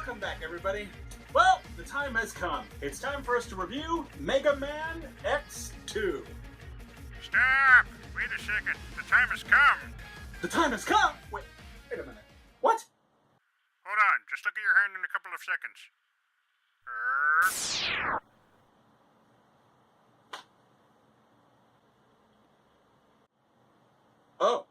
Welcome back, everybody. Well, the time has come. It's time for us to review MegaManX 2. Stop! Wait a second. The time has come. The time has come? Wait a minute. What? Hold on. Just look at your hand in a couple of seconds. Oh.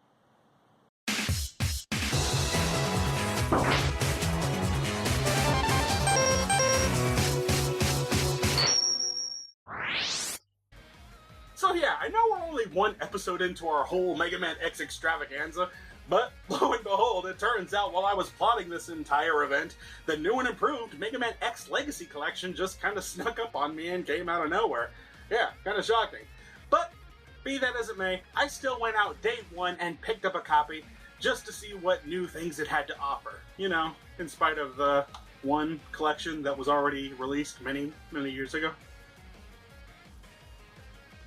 So yeah, I know we're only one episode into our whole MegaManX extravaganza, but lo and behold, it turns out while I was plotting this entire event, the new and improved MegaManX Legacy Collection just kind of snuck up on me and came out of nowhere. Yeah, kind of shocking. But be that as it may, I still went out day one and picked up a copy just to see what new things it had to offer. You know, in spite of the one collection that was already released many years ago.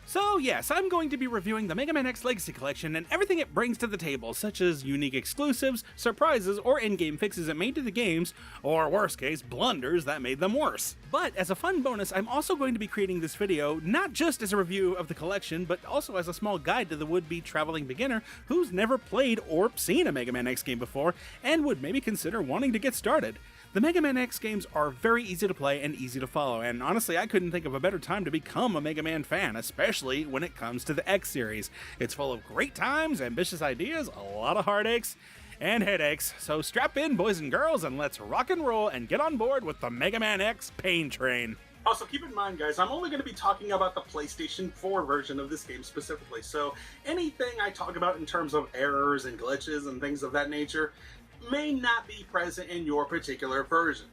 So yes, I'm going to be reviewing the MegaManX Legacy Collection and everything it brings to the table, such as unique exclusives, surprises, or in-game fixes it made to the games, or worst case, blunders that made them worse. But as a fun bonus, I'm also going to be creating this video not just as a review of the collection, but also as a small guide to the would-be traveling beginner who's never played or seen a MegaManX game before, and would maybe consider wanting to get started. The MegaManX games are very easy to play and easy to follow, and honestly I couldn't think of a better time to become a Mega Man fan, especially when it comes to the X series. It's full of great times, ambitious ideas, a lot of heartaches, and headaches, so strap in boys and girls and let's rock and roll and get on board with the MegaManX pain train. Also, keep in mind, guys, I'm only going to be talking about the PlayStation 4 version of this game specifically, so anything I talk about in terms of errors and glitches and things of that nature may not be present in your particular version.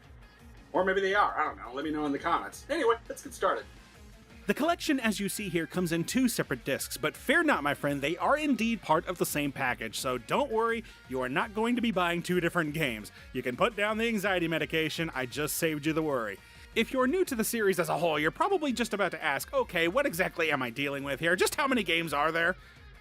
Or maybe they are, I don't know, let me know in the comments. Anyway, let's get started. The collection, as you see here, comes in 2 separate discs, but fear not, my friend, they are indeed part of the same package, so don't worry, you are not going to be buying 2 different games. You can put down the anxiety medication, I just saved you the worry. If you're new to the series as a whole, you're probably just about to ask, okay, what exactly am I dealing with here? Just how many games are there?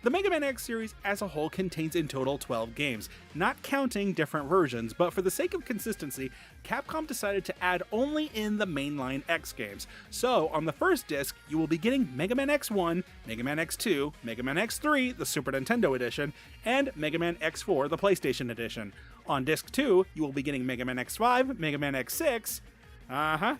The MegaManX series as a whole contains in total 12 games, not counting different versions, but for the sake of consistency, Capcom decided to add only in the mainline X games. So, on the first disc, you will be getting MegaManX 1, MegaManX 2, MegaManX 3, the Super Nintendo edition, and MegaManX 4, the PlayStation edition. On disc 2, you will be getting MegaManX 5, MegaManX 6, and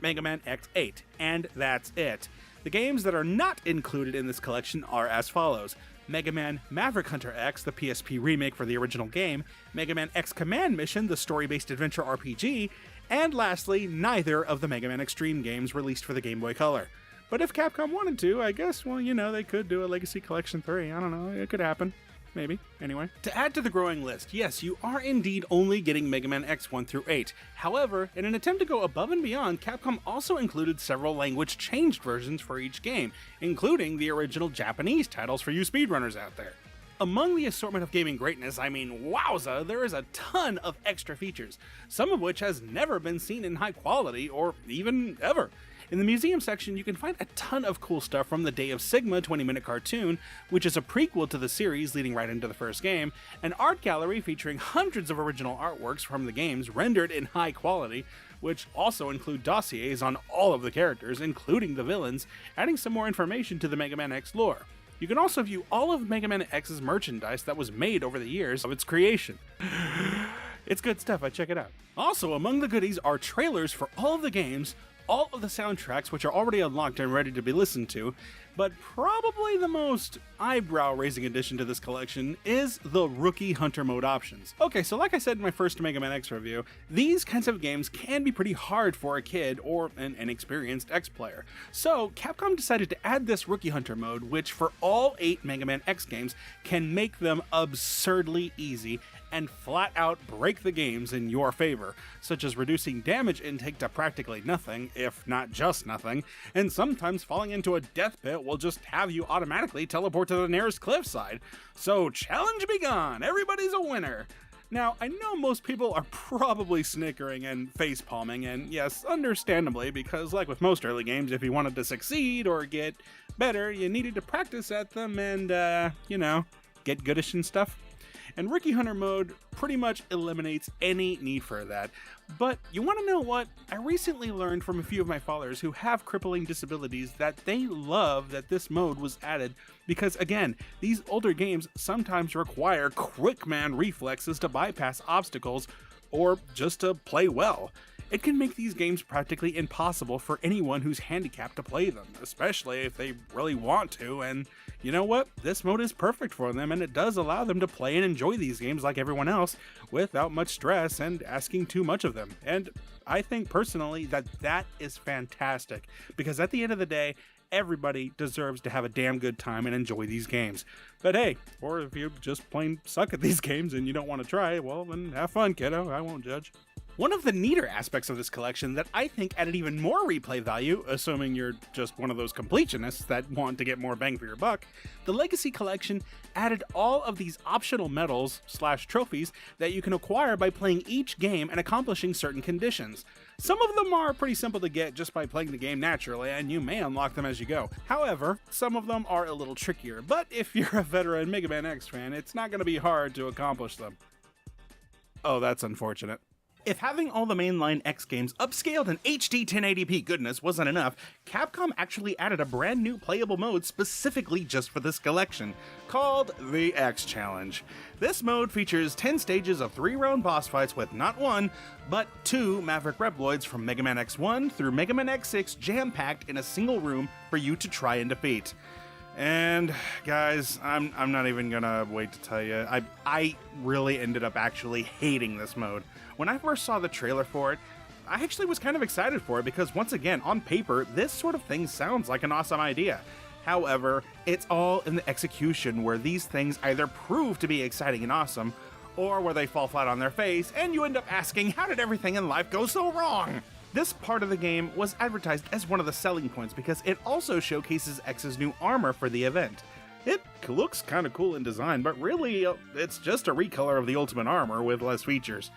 MegaManX 8, and that's it. The games that are not included in this collection are as follows: Mega Man Maverick Hunter X, the PSP remake for the original game, Mega Man X Command Mission, the story-based adventure RPG, and lastly, neither of the Mega Man Extreme games released for the Game Boy Color. But if Capcom wanted to, I guess, well, you know, they could do a Legacy Collection 3, I don't know, it could happen. Maybe. Anyway. To add to the growing list, yes, you are indeed only getting Mega Man X 1 through 8. However, in an attempt to go above and beyond, Capcom also included several language-changed versions for each game, including the original Japanese titles for you speedrunners out there. Among the assortment of gaming greatness, I mean, wowza, there is a ton of extra features, some of which has never been seen in high quality, or even ever. In the museum section, you can find a ton of cool stuff from the Day of Sigma 20-minute cartoon, which is a prequel to the series leading right into the first game, an art gallery featuring hundreds of original artworks from the games rendered in high quality, which also include dossiers on all of the characters, including the villains, adding some more information to the Mega Man X lore. You can also view all of Mega Man X's merchandise that was made over the years of its creation. It's good stuff, check it out. Also, among the goodies are trailers for all of the games, all of the soundtracks which are already unlocked and ready to be listened to, but probably the most eyebrow-raising addition to this collection is the Rookie Hunter mode options. Okay, so like I said in my first Mega Man X review, these kinds of games can be pretty hard for a kid or an inexperienced X player. So Capcom decided to add this Rookie Hunter mode, which for all 8 Mega Man X games can make them absurdly easy and flat out break the games in your favor, such as reducing damage intake to practically nothing, if not just nothing, and sometimes falling into a death pit will just have you automatically teleport to the nearest cliffside. So challenge be gone, everybody's a winner! Now, I know most people are probably snickering and face-palming, and yes, understandably, because like with most early games, if you wanted to succeed or get better, you needed to practice at them and, you know, get goodish and stuff. and Rookie Hunter mode pretty much eliminates any need for that. But you want to know what? I recently learned from a few of my followers who have crippling disabilities that they love that this mode was added because, again, these older games sometimes require quick man reflexes to bypass obstacles or just to play well. It can make these games practically impossible for anyone who's handicapped to play them, especially if they really want to, and you know what? This mode is perfect for them, and it does allow them to play and enjoy these games like everyone else without much stress and asking too much of them. And I think personally that is fantastic, because at the end of the day, everybody deserves to have a damn good time and enjoy these games. But hey, or if you just plain suck at these games and you don't want to try, well then have fun, kiddo, I won't judge. One of the neater aspects of this collection that I think added even more replay value, assuming you're just one of those completionists that want to get more bang for your buck, the Legacy Collection added all of these optional medals / trophies that you can acquire by playing each game and accomplishing certain conditions. Some of them are pretty simple to get just by playing the game naturally, and you may unlock them as you go. However, some of them are a little trickier, but if you're a veteran MegaManX fan, it's not going to be hard to accomplish them. Oh, that's unfortunate. If having all the mainline X games upscaled in HD 1080p goodness wasn't enough, Capcom actually added a brand new playable mode specifically just for this collection, called the X Challenge. This mode features 10 stages of 3-round boss fights with not one, but 2 Maverick Reploids from Mega Man X1 through Mega Man X6 jam-packed in a single room for you to try and defeat. And guys, I'm not even gonna wait to tell you, I really ended up actually hating this mode. When I first saw the trailer for it, I actually was kind of excited for it because once again, on paper, this sort of thing sounds like an awesome idea. However, it's all in the execution where these things either prove to be exciting and awesome, or where they fall flat on their face and you end up asking, how did everything in life go so wrong? This part of the game was advertised as one of the selling points because it also showcases X's new armor for the event. It looks kind of cool in design, but really, it's just a recolor of the Ultimate Armor with less features.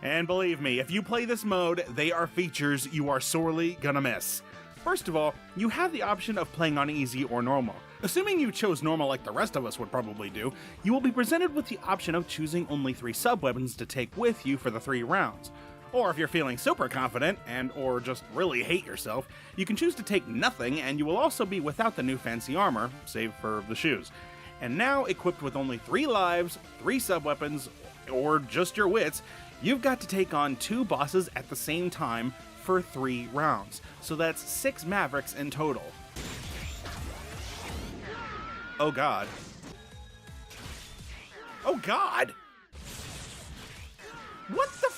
And believe me, if you play this mode, they are features you are sorely gonna miss. First of all, you have the option of playing on easy or normal. Assuming you chose normal like the rest of us would probably do, you will be presented with the option of choosing only 3 sub-weapons to take with you for the 3 rounds. Or if you're feeling super confident and or just really hate yourself, you can choose to take nothing and you will also be without the new fancy armor, save for the shoes. And now, equipped with only 3 lives, 3 sub-weapons, or just your wits, you've got to take on 2 bosses at the same time for 3 rounds. So that's 6 Mavericks in total. Oh god. Oh god! What the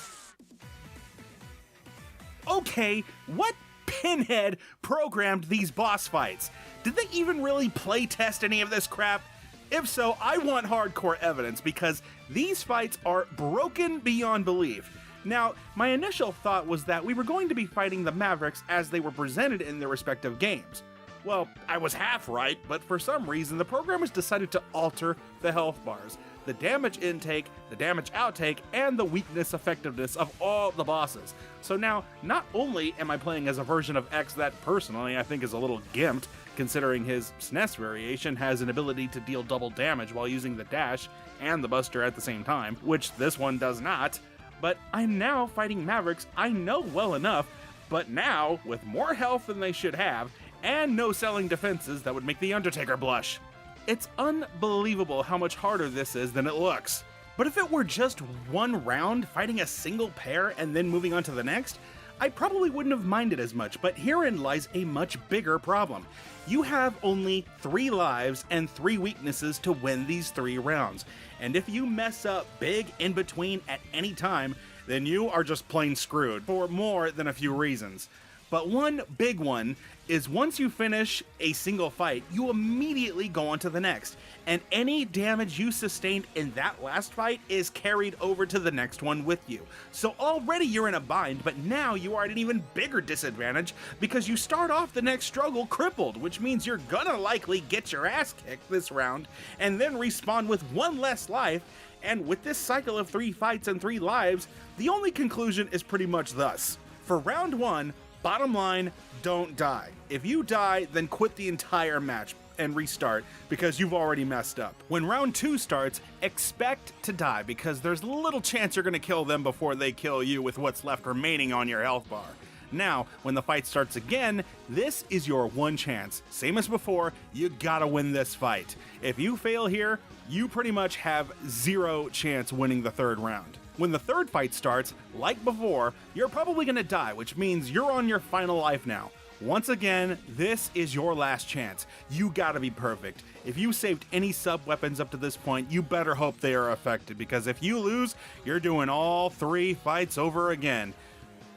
Okay, what pinhead programmed these boss fights? Did they even really play test any of this crap? If so, I want hardcore evidence because these fights are broken beyond belief. Now, my initial thought was that we were going to be fighting the Mavericks as they were presented in their respective games. Well, I was half right, but for some reason the programmers decided to alter the health bars, the damage intake, the damage outtake, and the weakness effectiveness of all the bosses. So now, not only am I playing as a version of X that personally I think is a little gimped, considering his SNES variation has an ability to deal double damage while using the dash and the buster at the same time, which this one does not, but I'm now fighting Mavericks I know well enough, but now with more health than they should have, and no selling defenses that would make the Undertaker blush. It's unbelievable how much harder this is than it looks. But if it were just 1 round, fighting a single pair and then moving on to the next, I probably wouldn't have minded as much, but herein lies a much bigger problem. You have only 3 lives and 3 weaknesses to win these 3 rounds, and if you mess up big in between at any time, then you are just plain screwed for more than a few reasons. But one big one is once you finish a single fight, you immediately go on to the next, and any damage you sustained in that last fight is carried over to the next one with you. So already you're in a bind, but now you are at an even bigger disadvantage because you start off the next struggle crippled, which means you're gonna likely get your ass kicked this round, and then respawn with 1 less life, and with this cycle of 3 fights and 3 lives, the only conclusion is pretty much thus. For round 1, bottom line, don't die. If you die, then quit the entire match. and restart because you've already messed up. When round 2 starts, expect to die because there's little chance you're going to kill them before they kill you with what's left remaining on your health bar. Now, when the fight starts again, this is your one chance. Same as before, you gotta win this fight. If you fail here, you pretty much have 0 chance winning the 3rd round. When the 3rd fight starts, like before, you're probably gonna die, which means you're on your final life now. Once again, this is your last chance. You gotta be perfect. If you saved any sub-weapons up to this point, you better hope they are effective, because if you lose, you're doing all 3 fights over again.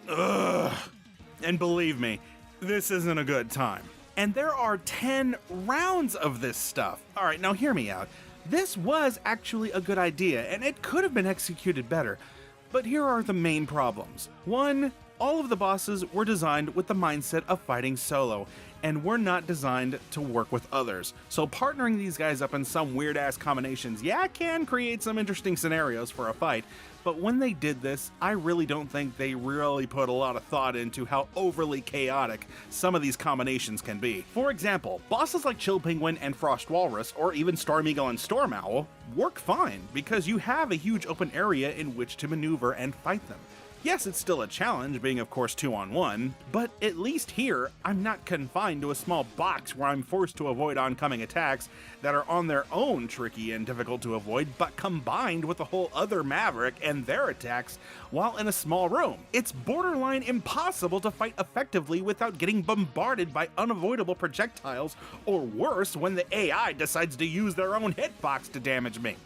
Ugh. And believe me, this isn't a good time. And there are 10 rounds of this stuff. Alright, now hear me out. This was actually a good idea, and it could have been executed better. But here are the main problems. 1, all of the bosses were designed with the mindset of fighting solo, and were not designed to work with others. So partnering these guys up in some weird-ass combinations, yeah, can create some interesting scenarios for a fight, but when they did this, I really don't think they really put a lot of thought into how overly chaotic some of these combinations can be. For example, bosses like Chill Penguin and Frost Walrus, or even Storm Eagle and Storm Owl, work fine, because you have a huge open area in which to maneuver and fight them. Yes, it's still a challenge, being of course 2-on-1, but at least here, I'm not confined to a small box where I'm forced to avoid oncoming attacks that are on their own tricky and difficult to avoid, but combined with a whole other Maverick and their attacks while in a small room. It's borderline impossible to fight effectively without getting bombarded by unavoidable projectiles, or worse, when the AI decides to use their own hitbox to damage me.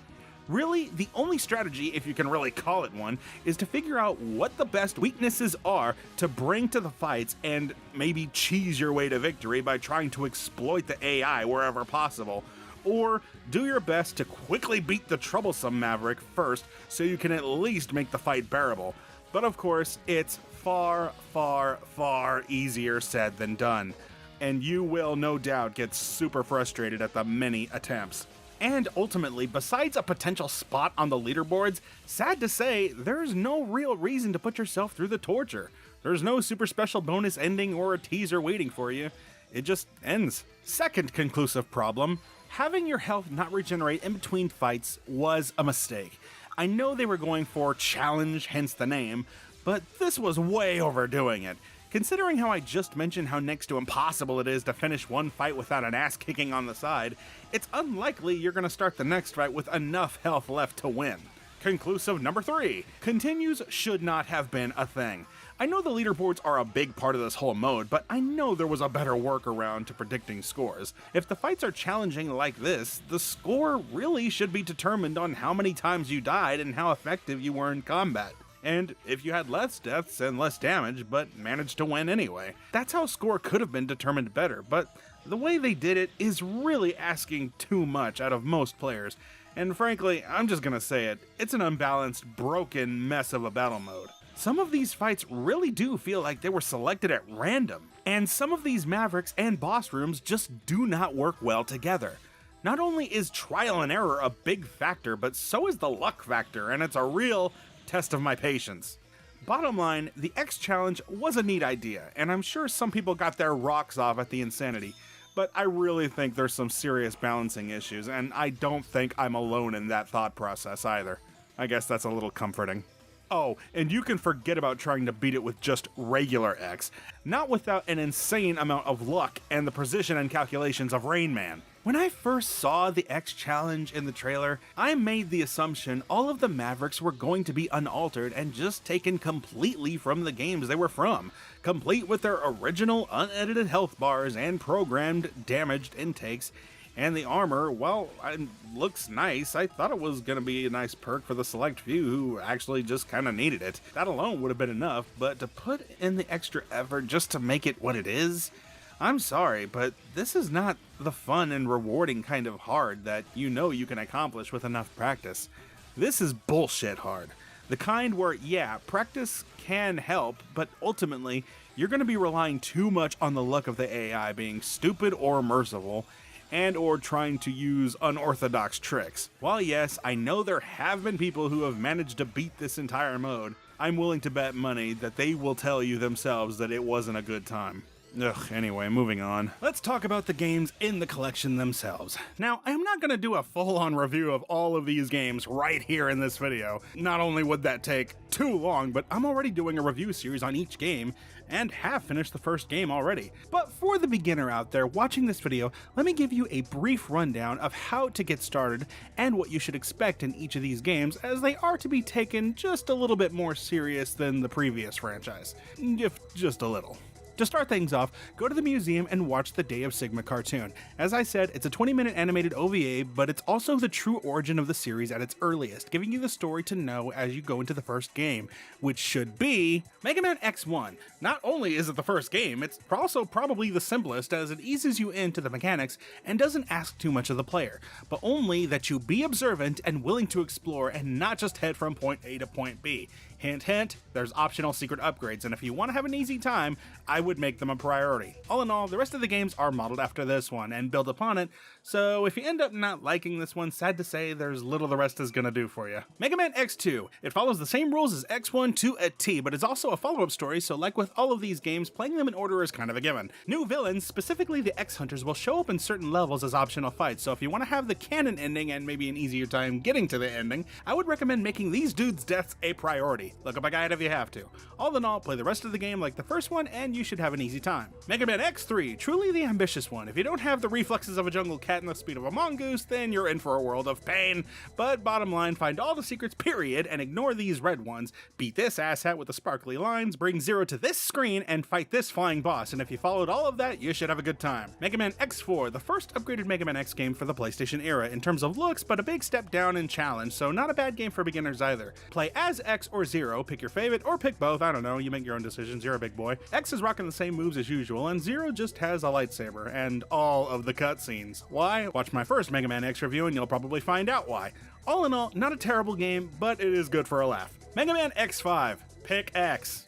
Really, the only strategy, if you can really call it one, is to figure out what the best weaknesses are to bring to the fights and maybe cheese your way to victory by trying to exploit the AI wherever possible. Or do your best to quickly beat the troublesome Maverick first so you can at least make the fight bearable. But of course, it's far, far, far easier said than done. And you will no doubt get super frustrated at the many attempts. And ultimately, besides a potential spot on the leaderboards, sad to say, there's no real reason to put yourself through the torture. There's no super special bonus ending or a teaser waiting for you. It just ends. Second conclusive problem, having your health not regenerate in between fights was a mistake. I know they were going for challenge, hence the name, but this was way overdoing it. Considering how I just mentioned how next to impossible it is to finish one fight without an ass kicking on the side, it's unlikely you're going to start the next fight with enough health left to win. Conclusive number 3, continues should not have been a thing. I know the leaderboards are a big part of this whole mode, but I know there was a better workaround to predicting scores. If the fights are challenging like this, the score really should be determined on how many times you died and how effective you were in combat. And if you had less deaths and less damage, but managed to win anyway. That's how score could have been determined better, but the way they did it is really asking too much out of most players. And frankly, I'm just gonna say it, it's an unbalanced, broken mess of a battle mode. Some of these fights really do feel like they were selected at random, and some of these Mavericks and boss rooms just do not work well together. Not only is trial and error a big factor, but so is the luck factor, and it's a real test of my patience. Bottom line, the X challenge was a neat idea, and I'm sure some people got their rocks off at the insanity, but I really think there's some serious balancing issues, and I don't think I'm alone in that thought process either. I guess that's a little comforting. Oh, and you can forget about trying to beat it with just regular X, not without an insane amount of luck and the precision and calculations of Rain Man. When I first saw the X challenge in the trailer, I made the assumption all of the Mavericks were going to be unaltered and just taken completely from the games they were from, complete with their original unedited health bars and programmed damaged intakes. And the armor, well, it looks nice. I thought it was going to be a nice perk for the select few who actually just kind of needed it. That alone would have been enough, but to put in the extra effort just to make it what it is, I'm sorry, but this is not the fun and rewarding kind of hard that you know you can accomplish with enough practice. This is bullshit hard. The kind where, yeah, practice can help, but ultimately, you're going to be relying too much on the luck of the AI being stupid or merciful, and or trying to use unorthodox tricks. While yes, I know there have been people who have managed to beat this entire mode, I'm willing to bet money that they will tell you themselves that it wasn't a good time. Ugh, anyway, moving on. Let's talk about the games in the collection themselves. Now, I am not going to do a full-on review of all of these games right here in this video. Not only would that take too long, but I'm already doing a review series on each game, and have finished the first game already. But for the beginner out there watching this video, let me give you a brief rundown of how to get started and what you should expect in each of these games, as they are to be taken just a little bit more serious than the previous franchise. If just a little. To start things off, go to the museum and watch the Day of Sigma cartoon. As I said, it's a 20-minute animated OVA, but it's also the true origin of the series at its earliest, giving you the story to know as you go into the first game, which should be Mega Man X1. Not only is it the first game, it's also probably the simplest, as it eases you into the mechanics and doesn't ask too much of the player, but only that you be observant and willing to explore and not just head from point A to point B. Hint, hint, there's optional secret upgrades, and if you want to have an easy time, I would make them a priority. All in all, the rest of the games are modeled after this one and build upon it, so if you end up not liking this one, sad to say, there's little the rest is gonna do for you. Mega Man X2. It follows the same rules as X1 to a T, but is also a follow-up story, so like with all of these games, playing them in order is kind of a given. New villains, specifically the X-Hunters, will show up in certain levels as optional fights, so if you want to have the canon ending and maybe an easier time getting to the ending, I would recommend making these dudes' deaths a priority. Look up a guide if you have to. All in all, play the rest of the game like the first one, and you should have an easy time. Mega Man X3, truly the ambitious one. If you don't have the reflexes of a jungle cat and the speed of a mongoose, then you're in for a world of pain. But bottom line, find all the secrets, period, and ignore these red ones. Beat this asshat with the sparkly lines, bring Zero to this screen, and fight this flying boss, and if you followed all of that, you should have a good time. Mega Man X4, the first upgraded Mega Man X game for the PlayStation era in terms of looks, but a big step down in challenge, so not a bad game for beginners either. Play as X or Zero, pick your favorite, or pick both, I don't know, you make your own decisions, you're a big boy. X is rocking the same moves as usual, and Zero just has a lightsaber, and all of the cutscenes. Why? Watch my first Mega Man X review and you'll probably find out why. All in all, not a terrible game, but it is good for a laugh. Mega Man X5, pick X.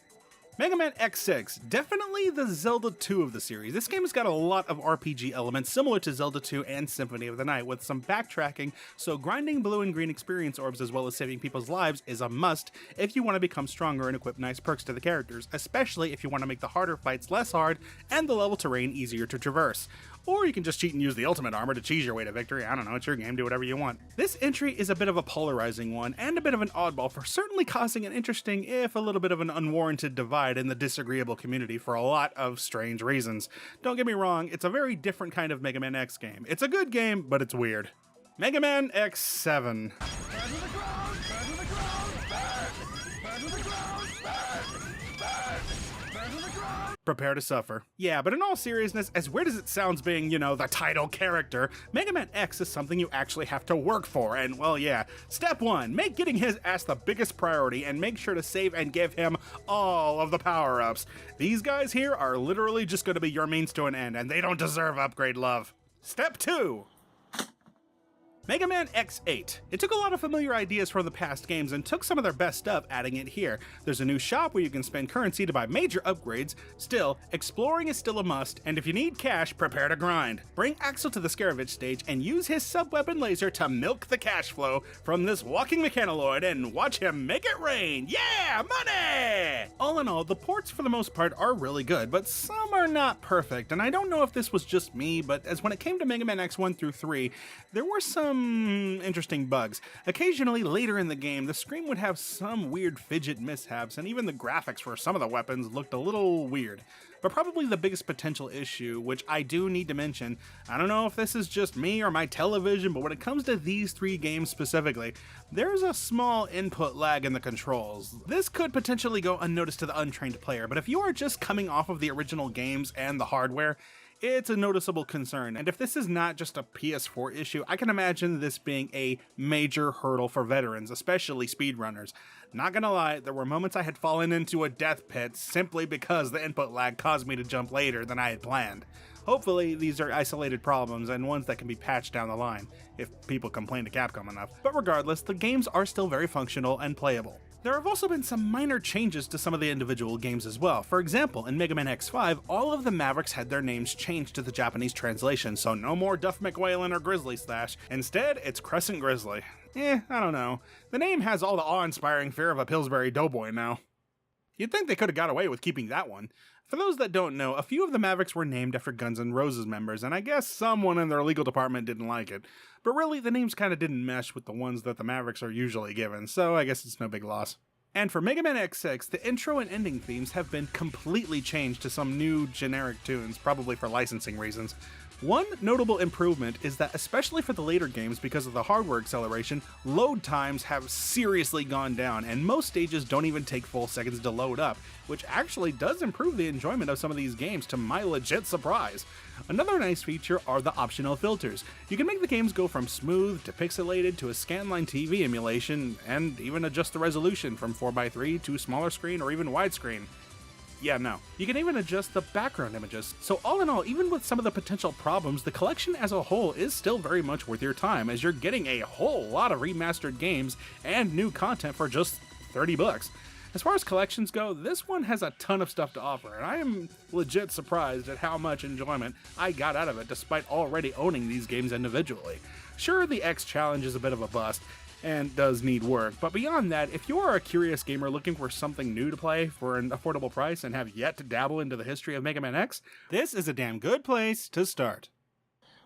Mega Man X6, definitely the Zelda 2 of the series. This game has got a lot of RPG elements similar to Zelda 2 and Symphony of the Night, with some backtracking, so grinding blue and green experience orbs as well as saving people's lives is a must if you want to become stronger and equip nice perks to the characters, especially if you want to make the harder fights less hard and the level terrain easier to traverse. Or you can just cheat and use the ultimate armor to cheese your way to victory. I don't know, it's your game, do whatever you want. This entry is a bit of a polarizing one, and a bit of an oddball for certainly causing an interesting, if a little bit of an unwarranted divide in the disagreeable community for a lot of strange reasons. Don't get me wrong, it's a very different kind of Mega Man X game. It's a good game, but it's weird. Mega Man X7. Prepare to suffer. Yeah, but in all seriousness, as weird as it sounds being, you know, the title character, Mega Man X is something you actually have to work for, and well, yeah. Step 1, make getting his ass the biggest priority, and make sure to save and give him all of the power-ups. These guys here are literally just going to be your means to an end, and they don't deserve upgrade love. Step 2. Mega Man X8. It took a lot of familiar ideas from the past games and took some of their best stuff, adding it here. There's a new shop where you can spend currency to buy major upgrades. Still, exploring is still a must, and if you need cash, prepare to grind. Bring Axel to the Scaravich stage and use his sub-weapon laser to milk the cash flow from this walking mechanoid and watch him make it rain. Yeah, money! All in all, the ports for the most part are really good, but some are not perfect, and I don't know if this was just me, but as when it came to Mega Man X1 through 3, there were some interesting bugs. Occasionally, later in the game, the screen would have some weird fidget mishaps, and even the graphics for some of the weapons looked a little weird. But probably the biggest potential issue, which I do need to mention, I don't know if this is just me or my television, but when it comes to these 3 games specifically, there's a small input lag in the controls. This could potentially go unnoticed to the untrained player, but if you are just coming off of the original games and the hardware, it's a noticeable concern, and if this is not just a PS4 issue, I can imagine this being a major hurdle for veterans, especially speedrunners. Not gonna lie, there were moments I had fallen into a death pit simply because the input lag caused me to jump later than I had planned. Hopefully, these are isolated problems and ones that can be patched down the line, if people complain to Capcom enough. But regardless, the games are still very functional and playable. There have also been some minor changes to some of the individual games as well. For example, in Mega Man X5, all of the Mavericks had their names changed to the Japanese translation, so no more Duff McWhalen or Grizzly Slash. Instead, it's Crescent Grizzly. I don't know. The name has all the awe-inspiring fear of a Pillsbury Doughboy now. You'd think they could have got away with keeping that one. For those that don't know, a few of the Mavericks were named after Guns N' Roses members, and I guess someone in their legal department didn't like it. But really, the names kind of didn't mesh with the ones that the Mavericks are usually given, so I guess it's no big loss. And for Mega Man X6, the intro and ending themes have been completely changed to some new generic tunes, probably for licensing reasons. One notable improvement is that, especially for the later games, because of the hardware acceleration, load times have seriously gone down, and most stages don't even take full seconds to load up, which actually does improve the enjoyment of some of these games to my legit surprise. Another nice feature are the optional filters. You can make the games go from smooth to pixelated to a scanline TV emulation, and even adjust the resolution from 4:3 to smaller screen or even widescreen. Yeah, no. You can even adjust the background images. So all in all, even with some of the potential problems, the collection as a whole is still very much worth your time, as you're getting a whole lot of remastered games and new content for just $30. As far as collections go, this one has a ton of stuff to offer, and I am legit surprised at how much enjoyment I got out of it despite already owning these games individually. Sure, the X Challenge is a bit of a bust, and does need work, but beyond that, if you are a curious gamer looking for something new to play for an affordable price and have yet to dabble into the history of Mega Man X, this is a damn good place to start.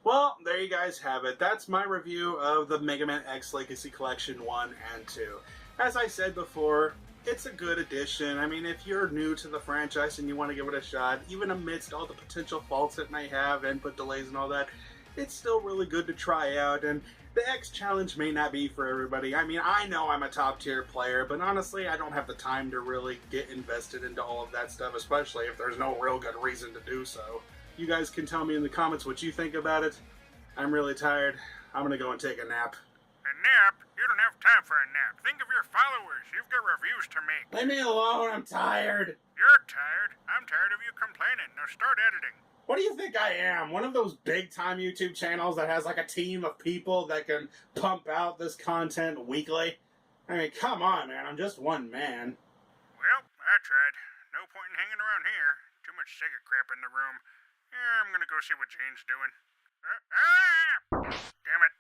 Well, there you guys have it. That's my review of the Mega Man X Legacy Collection 1 and 2. As I said before, it's a good addition. I mean, if you're new to the franchise and you want to give it a shot, even amidst all the potential faults it may have, input delays and all that, it's still really good to try out. And the X Challenge may not be for everybody. I mean, I know I'm a top tier player, but honestly, I don't have the time to really get invested into all of that stuff, especially if there's no real good reason to do so. You guys can tell me in the comments what you think about it. I'm really tired. I'm gonna go and take a nap. A nap? You don't have time for a nap. Think of your followers. You've got reviews to make. Leave me alone. I'm tired. You're tired. I'm tired of you complaining. Now start editing. What do you think I am? One of those big-time YouTube channels that has like a team of people that can pump out this content weekly? I mean, come on, man. I'm just one man. Well, I tried. No point in hanging around here. Too much Sega crap in the room. Yeah, I'm gonna go see what Jane's doing. Damn it.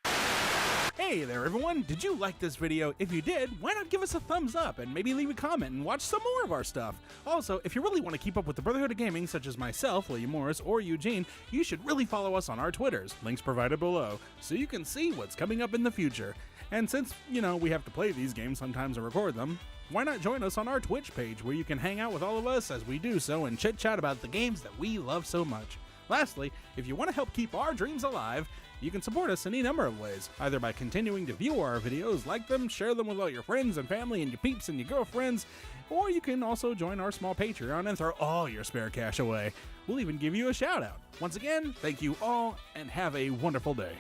Hey there everyone, did you like this video? If you did, why not give us a thumbs up and maybe leave a comment and watch some more of our stuff. Also, if you really want to keep up with the Brotherhood of Gaming, such as myself, William Morris, or Eugene, you should really follow us on our Twitters, links provided below, so you can see what's coming up in the future. And since, we have to play these games sometimes and record them, why not join us on our Twitch page where you can hang out with all of us as we do so and chit-chat about the games that we love so much. Lastly, if you want to help keep our dreams alive, you can support us in any number of ways, either by continuing to view our videos, like them, share them with all your friends and family and your peeps and your girlfriends, or you can also join our small Patreon and throw all your spare cash away. We'll even give you a shout out. Once again, thank you all and have a wonderful day.